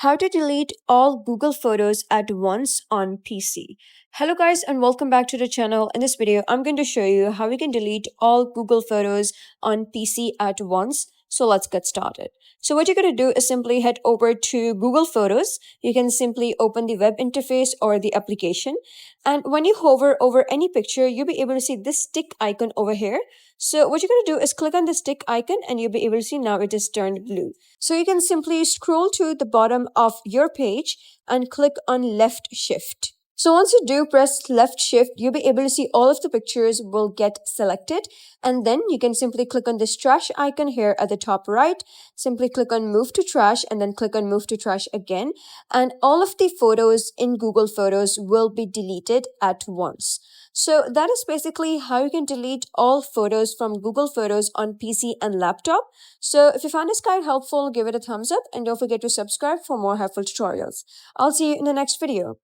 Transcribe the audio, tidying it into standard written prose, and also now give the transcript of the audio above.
How to delete all Google Photos at once on PC. Hello guys and welcome back to the channel. In this video, I'm going to show you how we can delete all Google Photos on PC at once. So let's get started. So what you're going to do is simply head over to Google Photos. You can simply open the web interface or the application. And when you hover over any picture, you'll be able to see this tick icon over here. So what you're going to do is click on this tick icon and you'll be able to see now it is turned blue. So you can simply scroll to the bottom of your page and click on left shift. So once you do press left shift, you'll be able to see all of the pictures will get selected. And then you can simply click on this trash icon here at the top right. Simply click on move to trash and then click on move to trash again. And all of the photos in Google Photos will be deleted at once. So that is basically how you can delete all photos from Google Photos on PC and laptop. So if you found this guide helpful, give it a thumbs up and don't forget to subscribe for more helpful tutorials. I'll see you in the next video.